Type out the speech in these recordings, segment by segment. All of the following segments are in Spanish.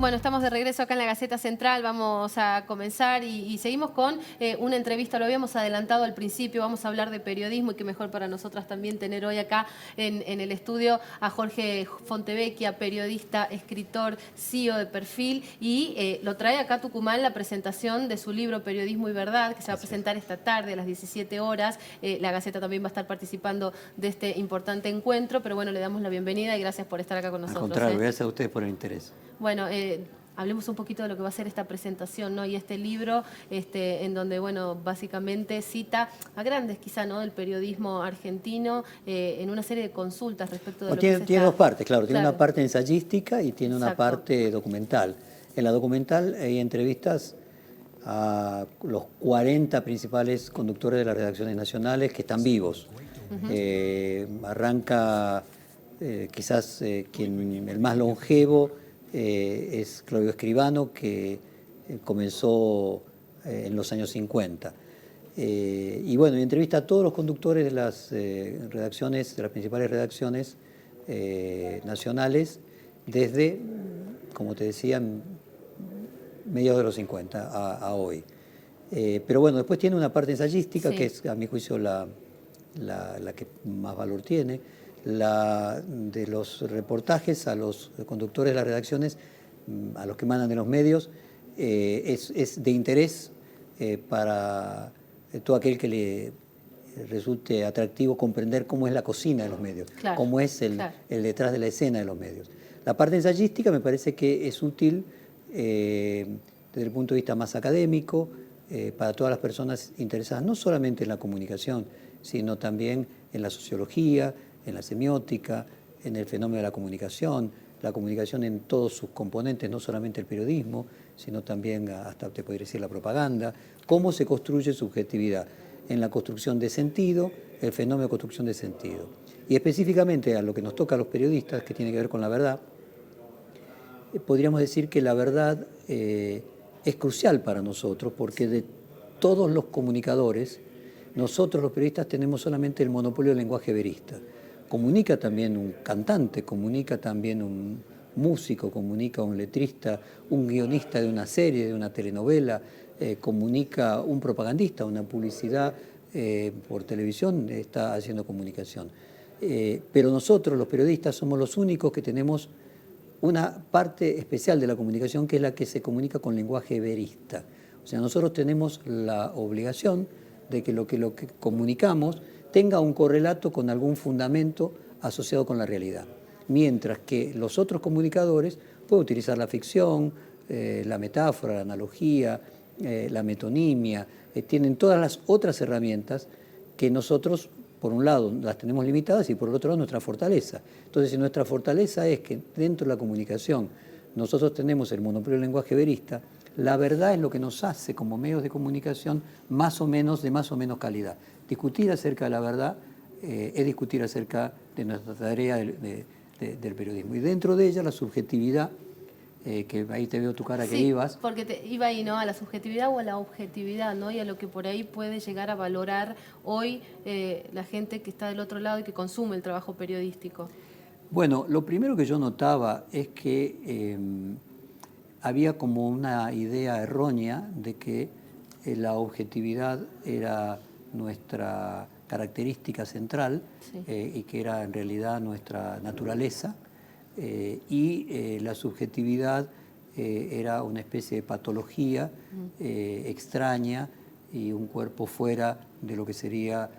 Bueno, estamos de regreso acá en la Gaceta Central, vamos a comenzar y seguimos con una entrevista, lo habíamos adelantado al principio, vamos a hablar de periodismo y qué mejor para nosotras también tener hoy acá en el estudio a Jorge Fontevecchia, periodista, escritor, CEO de Perfil, y lo trae acá a Tucumán la presentación de su libro Periodismo y Verdad, que se va a presentar esta tarde a las 17 horas. La Gaceta también va a estar participando de este importante encuentro, pero bueno, le damos la bienvenida y gracias por estar acá con nosotros. Al contrario, gracias a ustedes por el interés. Bueno, hablemos un poquito de lo que va a ser esta presentación, ¿no? Y este libro, en donde, bueno, básicamente cita a grandes quizá, ¿no?, del periodismo argentino en una serie de consultas respecto de lo que es Tiene dos partes, claro. Tiene una Claro. parte ensayística y tiene una Exacto. parte documental. En la documental hay entrevistas a los 40 principales conductores de las redacciones nacionales que están vivos. Arranca quizás el más longevo es Claudio Escribano, que comenzó en los años 50. Y bueno, y entrevista a todos los conductores de las redacciones, de las principales redacciones nacionales, desde, como te decía, mediados de los 50 a hoy. Pero bueno, después tiene una parte ensayística, sí, que es, a mi juicio, la que más valor tiene, la de los reportajes a los conductores de las redacciones, a los que mandan de los medios, es de interés para todo aquel que le resulte atractivo comprender cómo es la cocina de los medios, claro, cómo es el detrás de la escena de los medios. La parte ensayística me parece que es útil desde el punto de vista más académico, para todas las personas interesadas no solamente en la comunicación, sino también en la sociología, en la semiótica, en el fenómeno de la comunicación en todos sus componentes, no solamente el periodismo, sino también hasta te podría decir la propaganda, cómo se construye subjetividad en la construcción de sentido, el fenómeno de construcción de sentido. Y específicamente a lo que nos toca a los periodistas, que tiene que ver con la verdad, podríamos decir que la verdad es crucial para nosotros, porque de todos los comunicadores, nosotros los periodistas tenemos solamente el monopolio del lenguaje verista. Comunica también un cantante, comunica también un músico, comunica un letrista, un guionista de una serie, de una telenovela, comunica un propagandista, una publicidad por televisión está haciendo comunicación. Pero nosotros los periodistas somos los únicos que tenemos una parte especial de la comunicación, que es la que se comunica con lenguaje verista. O sea, nosotros tenemos la obligación de que lo que comunicamos tenga un correlato con algún fundamento asociado con la realidad. Mientras que los otros comunicadores pueden utilizar la ficción, la metáfora, la analogía, la metonimia, tienen todas las otras herramientas que nosotros, por un lado, las tenemos limitadas y por el otro lado, nuestra fortaleza. Entonces, si nuestra fortaleza es que dentro de la comunicación nosotros tenemos el monopolio del lenguaje verista, la verdad es lo que nos hace como medios de comunicación de más o menos calidad. Discutir acerca de la verdad es discutir acerca de nuestra tarea del periodismo. Y dentro de ella la subjetividad, que ahí te veo tu cara, sí, que ibas. Porque iba ahí, ¿no?, a la subjetividad o a la objetividad, ¿no?, y a lo que por ahí puede llegar a valorar hoy la gente que está del otro lado y que consume el trabajo periodístico. Bueno, lo primero que yo notaba es que había como una idea errónea de que la objetividad era nuestra característica central, sí, y que era en realidad nuestra naturaleza, y la subjetividad era una especie de patología extraña y un cuerpo fuera de lo que sería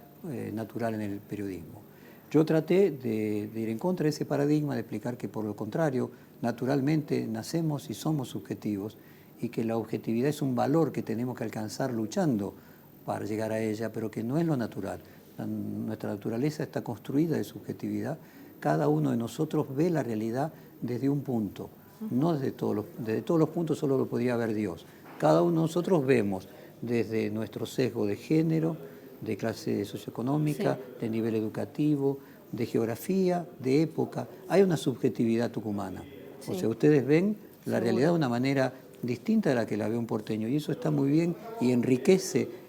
natural en el periodismo. Yo traté de ir en contra de ese paradigma, de explicar que por lo contrario, naturalmente nacemos y somos subjetivos y que la objetividad es un valor que tenemos que alcanzar luchando para llegar a ella, pero que no es lo natural. Nuestra naturaleza está construida de subjetividad. Cada uno de nosotros ve la realidad desde un punto, no desde todos los puntos solo lo podía ver Dios. Cada uno de nosotros vemos desde nuestro sesgo de género, de clase socioeconómica, sí, de nivel educativo, de geografía, de época. Hay una subjetividad tucumana. Sí. O sea, ustedes ven la realidad de una manera distinta de la que la ve un porteño, y eso está muy bien y enriquece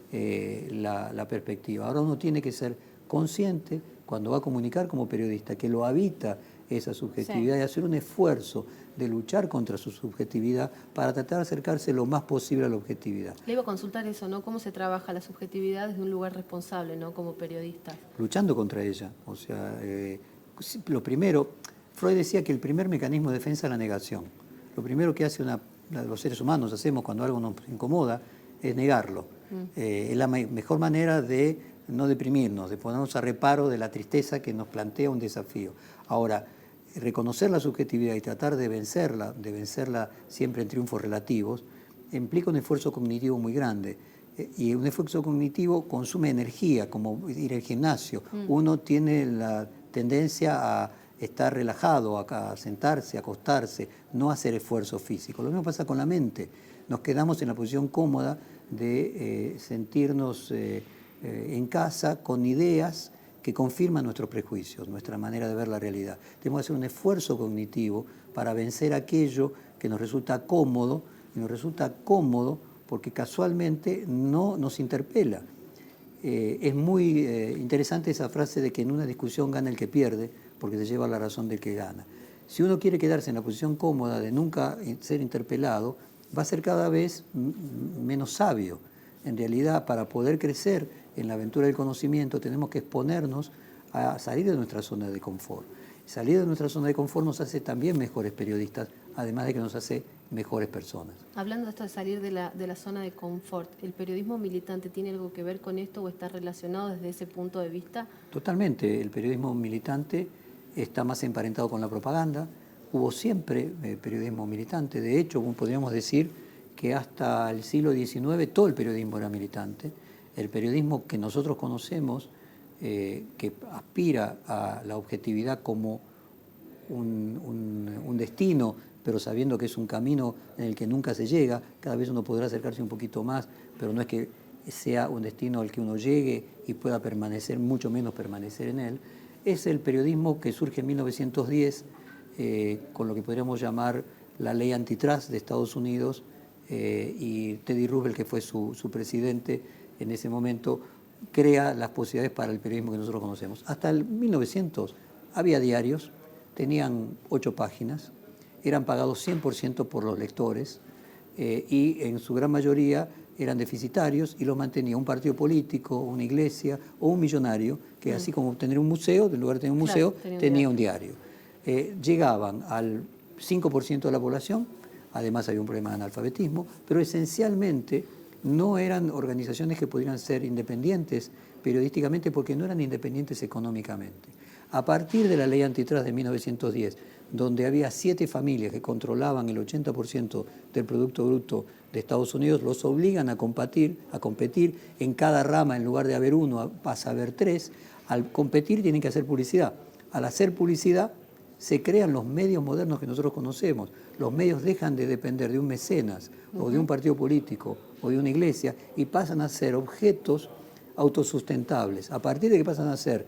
la perspectiva. Ahora uno tiene que ser consciente, cuando va a comunicar como periodista, que lo habita esa subjetividad, sí, y hacer un esfuerzo de luchar contra su subjetividad para tratar de acercarse lo más posible a la objetividad. Le iba a consultar eso, ¿no? ¿Cómo se trabaja la subjetividad desde un lugar responsable, ¿no? Como periodista. Luchando contra ella. O sea, lo primero, Freud decía que el primer mecanismo de defensa es la negación. Lo primero que los seres humanos hacemos cuando algo nos incomoda es negarlo. Es la mejor manera de no deprimirnos, de ponernos a reparo de la tristeza que nos plantea un desafío. Ahora, reconocer la subjetividad y tratar de vencerla siempre en triunfos relativos, implica un esfuerzo cognitivo muy grande. Y un esfuerzo cognitivo consume energía, como ir al gimnasio. Uno tiene la tendencia a estar relajado, a sentarse, a acostarse, no hacer esfuerzo físico. Lo mismo pasa con la mente. Nos quedamos en la posición cómoda de sentirnos en casa con ideas que confirman nuestros prejuicios, nuestra manera de ver la realidad. Tenemos que hacer un esfuerzo cognitivo para vencer aquello que nos resulta cómodo, y nos resulta cómodo porque casualmente no nos interpela. Es muy interesante esa frase de que en una discusión gana el que pierde, porque se lleva la razón del que gana. Si uno quiere quedarse en la posición cómoda de nunca ser interpelado, va a ser cada vez menos sabio. En realidad, para poder crecer en la aventura del conocimiento, tenemos que exponernos a salir de nuestra zona de confort. Salir de nuestra zona de confort nos hace también mejores periodistas, además de que nos hace mejores personas. Hablando de esto de salir de la zona de confort, ¿el periodismo militante tiene algo que ver con esto o está relacionado desde ese punto de vista? Totalmente. El periodismo militante está más emparentado con la propaganda. Hubo siempre periodismo militante. De hecho, podríamos decir que hasta el siglo XIX todo el periodismo era militante. El periodismo que nosotros conocemos, que aspira a la objetividad como un destino, pero sabiendo que es un camino en el que nunca se llega, cada vez uno podrá acercarse un poquito más, pero no es que sea un destino al que uno llegue y pueda permanecer, mucho menos permanecer en él. Es el periodismo que surge en 1910 con lo que podríamos llamar la ley antitrust de Estados Unidos, y Teddy Roosevelt, que fue su presidente en ese momento, crea las posibilidades para el periodismo que nosotros conocemos. Hasta el 1900 había diarios, tenían 8 páginas, eran pagados 100% por los lectores y en su gran mayoría eran deficitarios y los mantenía un partido político, una iglesia o un millonario que así como tener un museo, en lugar de tener un museo, tenía un diario. Llegaban al 5% de la población, además había un problema de analfabetismo, pero esencialmente no eran organizaciones que pudieran ser independientes periodísticamente porque no eran independientes económicamente. A partir de la ley antitrust de 1910, donde había 7 familias que controlaban el 80% del Producto Bruto de Estados Unidos, los obligan a competir en cada rama. En lugar de haber 1, pasa a haber 3. Al competir tienen que hacer publicidad. Al hacer publicidad se crean los medios modernos que nosotros conocemos. Los medios dejan de depender de un mecenas o de un partido político o de una iglesia y pasan a ser objetos autosustentables. A partir de que pasan a ser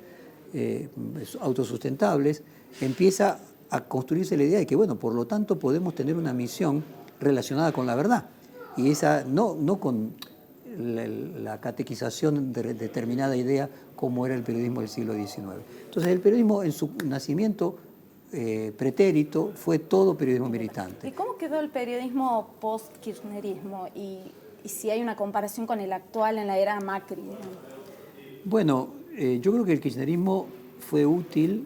autosustentables, empieza a construirse la idea de que, bueno, por lo tanto podemos tener una misión relacionada con la verdad. Y esa no con la catequización de determinada idea como era el periodismo del siglo XIX. Entonces el periodismo en su nacimiento pretérito fue todo periodismo militante. ¿Y cómo quedó el periodismo post-kirchnerismo? Y si hay una comparación con el actual en la era Macri. Bueno, yo creo que el kirchnerismo fue útil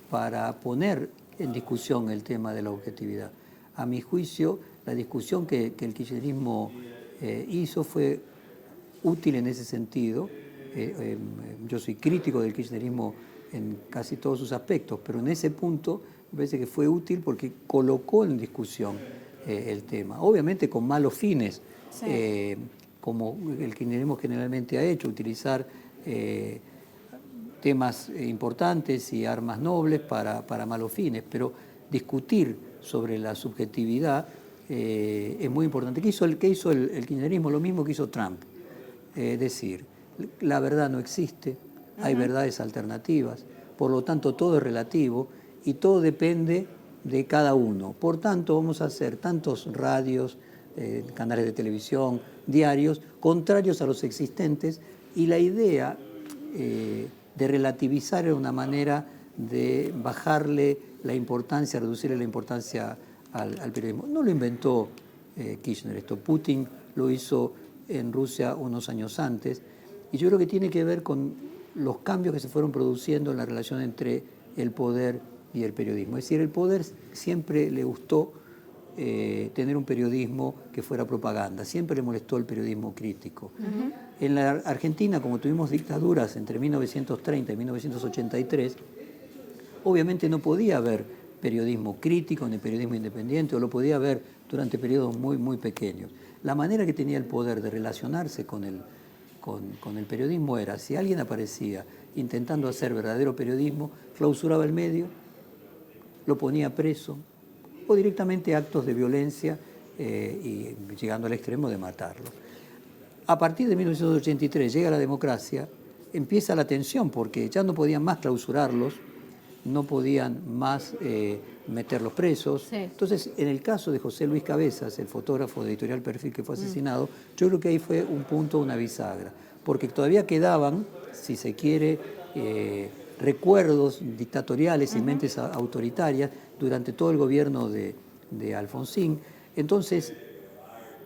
para poner en discusión el tema de la objetividad. A mi juicio, la discusión que el kirchnerismo hizo fue útil en ese sentido. Yo soy crítico del kirchnerismo en casi todos sus aspectos, pero en ese punto me parece que fue útil porque colocó en discusión el tema. Obviamente con malos fines, sí. Como el kirchnerismo generalmente ha hecho, utilizar temas importantes y armas nobles para malos fines, pero discutir sobre la subjetividad es muy importante. ¿Qué hizo el kirchnerismo? Lo mismo que hizo Trump. Es decir, la verdad no existe, hay verdades alternativas, por lo tanto todo es relativo y todo depende de cada uno. Por tanto, vamos a hacer tantos radios, canales de televisión, diarios, contrarios a los existentes, y la idea de relativizar era una manera de bajarle la importancia, reducirle la importancia al periodismo. No lo inventó Kirchner esto, Putin lo hizo en Rusia unos años antes, y yo creo que tiene que ver con los cambios que se fueron produciendo en la relación entre el poder y el periodismo. Es decir, el poder siempre le gustó tener un periodismo que fuera propaganda, siempre le molestó el periodismo crítico. En la Argentina, como tuvimos dictaduras entre 1930 y 1983, obviamente no podía haber periodismo crítico ni periodismo independiente, o lo podía haber durante periodos muy, muy pequeños. La manera que tenía el poder de relacionarse con el periodismo era, si alguien aparecía intentando hacer verdadero periodismo, clausuraba el medio, lo ponía preso, o directamente actos de violencia y llegando al extremo de matarlo. A partir de 1983 llega la democracia, empieza la tensión porque ya no podían más clausurarlos, no podían más meterlos presos. Sí. Entonces, en el caso de José Luis Cabezas, el fotógrafo de Editorial Perfil que fue asesinado, yo creo que ahí fue un punto, una bisagra, porque todavía quedaban, si se quiere, recuerdos dictatoriales y mentes autoritarias durante todo el gobierno de Alfonsín. Entonces,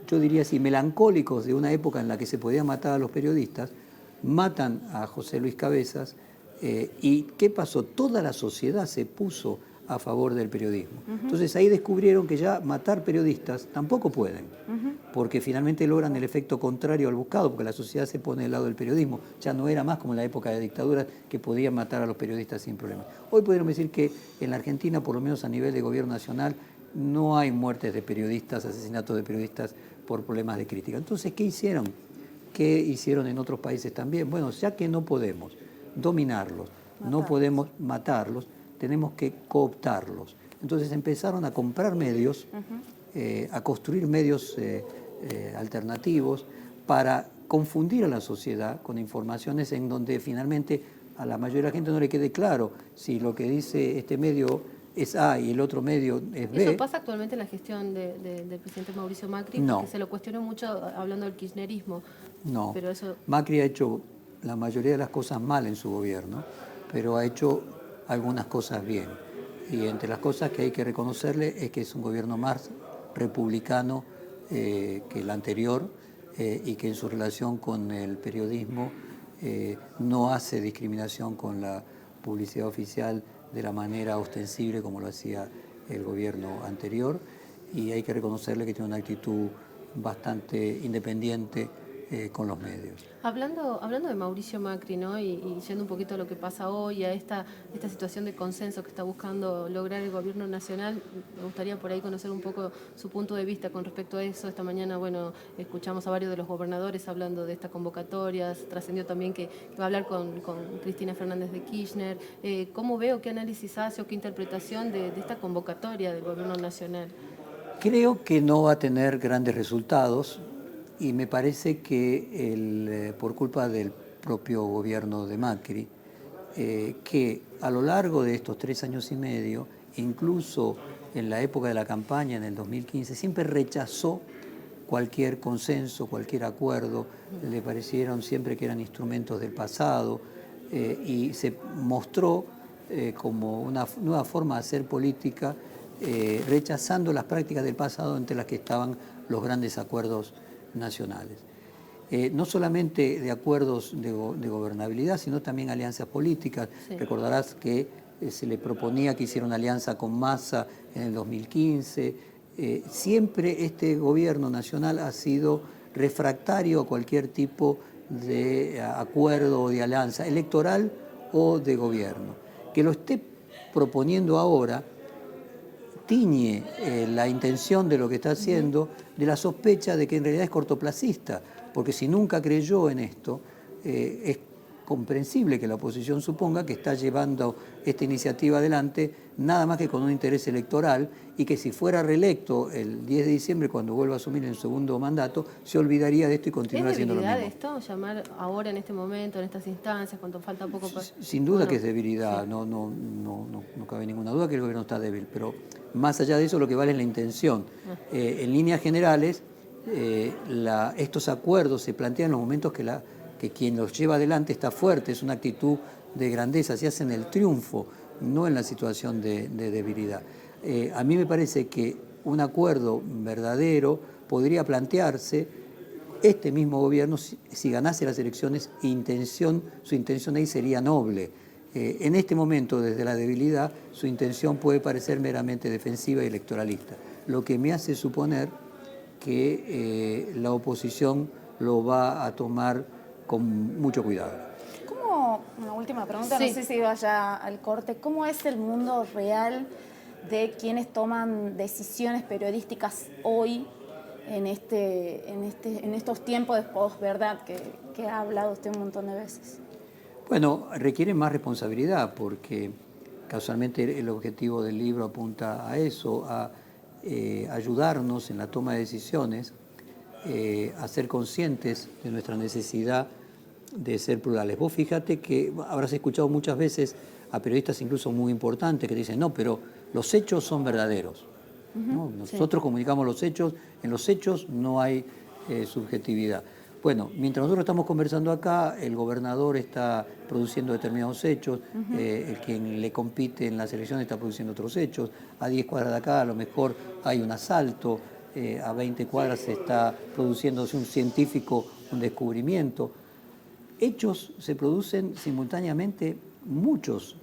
yo diría así, melancólicos de una época en la que se podía matar a los periodistas, matan a José Luis Cabezas. ¿Y qué pasó? Toda la sociedad se puso a favor del periodismo. Entonces ahí descubrieron que ya matar periodistas tampoco pueden, porque finalmente logran el efecto contrario al buscado, porque la sociedad se pone del lado del periodismo. Ya no era más como en la época de dictadura que podían matar a los periodistas sin problema. Hoy podríamos decir que en la Argentina, por lo menos a nivel de gobierno nacional, no hay muertes de periodistas, asesinatos de periodistas por problemas de crítica. Entonces, ¿qué hicieron? ¿Qué hicieron en otros países también? Bueno, ya que no podemos dominarlos, no podemos matarlos, tenemos que cooptarlos. Entonces empezaron a comprar medios, a construir medios alternativos para confundir a la sociedad con informaciones en donde finalmente a la mayoría de la gente no le quede claro si lo que dice este medio es A y el otro medio es B. ¿Eso pasa actualmente en la gestión del presidente Mauricio Macri? No. Porque se lo cuestionó mucho hablando del kirchnerismo. No, pero eso... Macri ha hecho la mayoría de las cosas mal en su gobierno, pero ha hecho algunas cosas bien. Y entre las cosas que hay que reconocerle es que es un gobierno más republicano que el anterior y que en su relación con el periodismo no hace discriminación con la publicidad oficial de la manera ostensible como lo hacía el gobierno anterior, y hay que reconocerle que tiene una actitud bastante independiente con los medios. Hablando de Mauricio Macri, ¿no? y yendo un poquito a lo que pasa hoy, a esta situación de consenso que está buscando lograr el gobierno nacional, me gustaría por ahí conocer un poco su punto de vista con respecto a eso. Esta mañana, bueno, escuchamos a varios de los gobernadores hablando de esta convocatoria, trascendió también que va a hablar con Cristina Fernández de Kirchner. ¿Cómo veo, qué análisis hace o qué interpretación de esta convocatoria del gobierno nacional? Creo que no va a tener grandes resultados. Y me parece que por culpa del propio gobierno de Macri, que a lo largo de estos 3 años y medio, incluso en la época de la campaña, en el 2015, siempre rechazó cualquier consenso, cualquier acuerdo, le parecieron siempre que eran instrumentos del pasado, y se mostró como una nueva forma de hacer política, rechazando las prácticas del pasado entre las que estaban los grandes acuerdos nacionales. No solamente de acuerdos de gobernabilidad, sino también alianzas políticas. Sí. Recordarás que se le proponía que hiciera una alianza con Massa en el 2015. Siempre este gobierno nacional ha sido refractario a cualquier tipo de acuerdo o de alianza electoral o de gobierno. Que lo esté proponiendo ahora tiñe la intención de lo que está haciendo de la sospecha de que en realidad es cortoplacista, porque si nunca creyó en esto, es comprensible que la oposición suponga que está llevando esta iniciativa adelante nada más que con un interés electoral, y que si fuera reelecto el 10 de diciembre, cuando vuelva a asumir el segundo mandato, se olvidaría de esto y continuará haciendo lo mismo. ¿Es debilidad esto, llamar ahora en este momento, en estas instancias, cuando falta poco para...? Sin duda que es debilidad, sí. No cabe ninguna duda que el gobierno está débil, pero más allá de eso lo que vale es la intención. En líneas generales, estos acuerdos se plantean en los momentos que quien los lleva adelante está fuerte, es una actitud de grandeza, se hace en el triunfo no en la situación de debilidad. A mí me parece que un acuerdo verdadero podría plantearse este mismo gobierno si ganase las elecciones, su intención ahí sería noble. En este momento, desde la debilidad, su intención puede parecer meramente defensiva y electoralista, lo que me hace suponer que la oposición lo va a tomar con mucho cuidado. ¿Cómo, una última pregunta, Sí. no sé si vaya al corte, ¿cómo es el mundo real de quienes toman decisiones periodísticas hoy en estos tiempos de posverdad que ha hablado usted un montón de veces? Bueno, requiere más responsabilidad porque casualmente el objetivo del libro apunta a eso, a ayudarnos en la toma de decisiones, a ser conscientes de nuestra necesidad de ser plurales. Vos fíjate que habrás escuchado muchas veces a periodistas incluso muy importantes que dicen, no, pero los hechos son verdaderos. ¿No? Nosotros comunicamos los hechos, en los hechos no hay subjetividad. Bueno, mientras nosotros estamos conversando acá, el gobernador está produciendo determinados hechos, el quien le compite en las elecciones está produciendo otros hechos, a 10 cuadras de acá a lo mejor hay un asalto, a 20 cuadras se está produciéndose un científico, un descubrimiento. Hechos se producen simultáneamente muchos.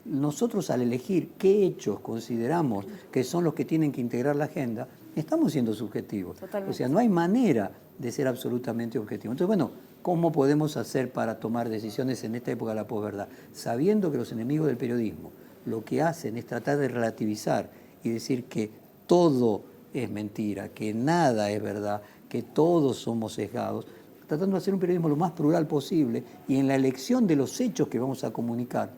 Nosotros al elegir qué hechos consideramos que son los que tienen que integrar la agenda, estamos siendo subjetivos. Totalmente. O sea, no hay manera de ser absolutamente objetivos. Entonces, bueno, ¿cómo podemos hacer para tomar decisiones en esta época de la posverdad? Sabiendo que los enemigos del periodismo lo que hacen es tratar de relativizar y decir que todo es mentira, que nada es verdad, que todos somos sesgados, tratando de hacer un periodismo lo más plural posible y en la elección de los hechos que vamos a comunicar,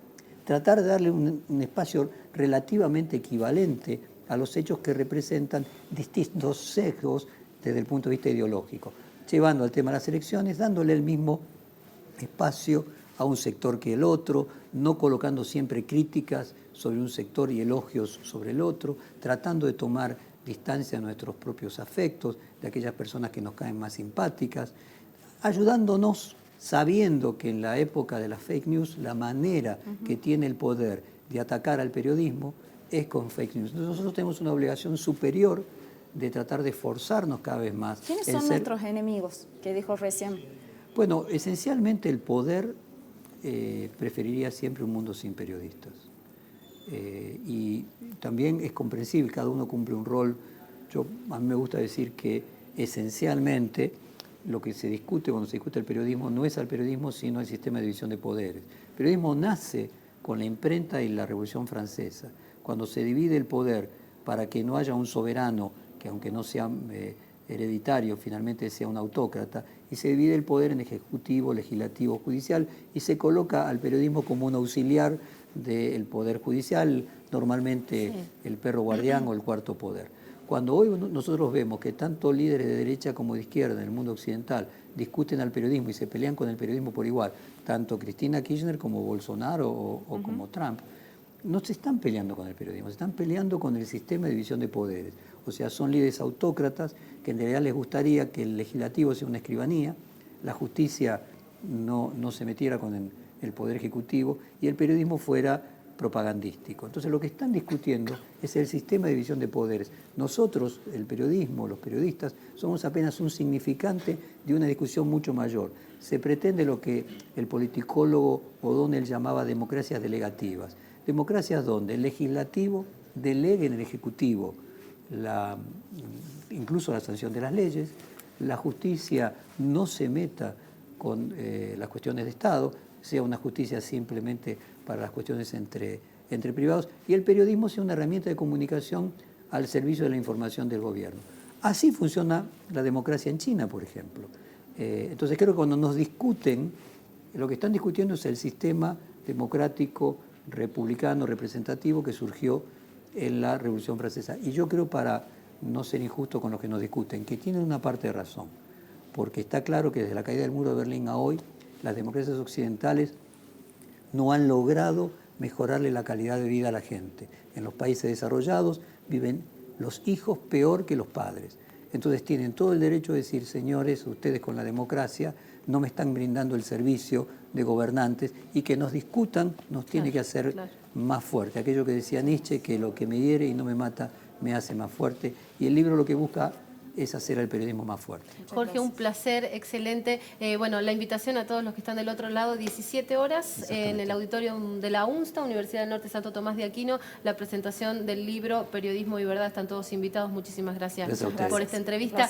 tratar de darle un espacio relativamente equivalente a los hechos que representan distintos sesgos desde el punto de vista ideológico, llevando al tema de las elecciones, dándole el mismo espacio a un sector que el otro, no colocando siempre críticas sobre un sector y elogios sobre el otro, tratando de tomar distancia de nuestros propios afectos, de aquellas personas que nos caen más simpáticas, ayudándonos sabiendo que en la época de las fake news la manera que tiene el poder de atacar al periodismo es con fake news. Entonces nosotros tenemos una obligación superior de tratar de esforzarnos cada vez más. ¿Quiénes son nuestros enemigos que dijo recién? Bueno, esencialmente el poder preferiría siempre un mundo sin periodistas. Y también es comprensible, cada uno cumple un rol. A mí me gusta decir que esencialmente lo que se discute cuando se discute el periodismo no es al periodismo, sino al sistema de división de poderes. El periodismo nace con la imprenta y la Revolución Francesa, cuando se divide el poder para que no haya un soberano que, aunque no sea hereditario, finalmente sea un autócrata, y se divide el poder en ejecutivo, legislativo, judicial, y se coloca al periodismo como un auxiliar del poder judicial, normalmente el perro guardián o el cuarto poder. Cuando hoy nosotros vemos que tanto líderes de derecha como de izquierda en el mundo occidental discuten al periodismo y se pelean con el periodismo por igual, tanto Cristina Kirchner como Bolsonaro o como Trump, no se están peleando con el periodismo, se están peleando con el sistema de división de poderes. O sea, son líderes autócratas que en realidad les gustaría que el legislativo sea una escribanía, la justicia no se metiera con el poder ejecutivo y el periodismo fuera propagandístico. Entonces lo que están discutiendo es el sistema de división de poderes. Nosotros, el periodismo, los periodistas, somos apenas un significante de una discusión mucho mayor. Se pretende lo que el politicólogo O'Donnell llamaba democracias delegativas. Democracias donde el legislativo delegue en el ejecutivo incluso la sanción de las leyes, la justicia no se meta con las cuestiones de Estado, sea una justicia simplemente para las cuestiones entre privados, y el periodismo sea una herramienta de comunicación al servicio de la información del gobierno. Así funciona la democracia en China, por ejemplo. Entonces creo que cuando nos discuten, lo que están discutiendo es el sistema democrático, republicano, representativo que surgió en la Revolución Francesa. Y yo creo, para no ser injusto con los que nos discuten, que tienen una parte de razón, porque está claro que desde la caída del muro de Berlín a hoy, las democracias occidentales no han logrado mejorarle la calidad de vida a la gente. En los países desarrollados viven los hijos peor que los padres. Entonces tienen todo el derecho de decir, señores, ustedes con la democracia no me están brindando el servicio de gobernantes, y que nos discutan nos tiene que hacer más fuerte. Aquello que decía Nietzsche, que lo que me hiere y no me mata me hace más fuerte. Y el libro lo que busca es hacer al periodismo más fuerte. Jorge, un placer, excelente. Bueno, la invitación a todos los que están del otro lado, 17 horas en el auditorio de la UNSTA, Universidad del Norte Santo Tomás de Aquino, la presentación del libro Periodismo y Verdad. Están todos invitados. Muchísimas gracias por esta entrevista.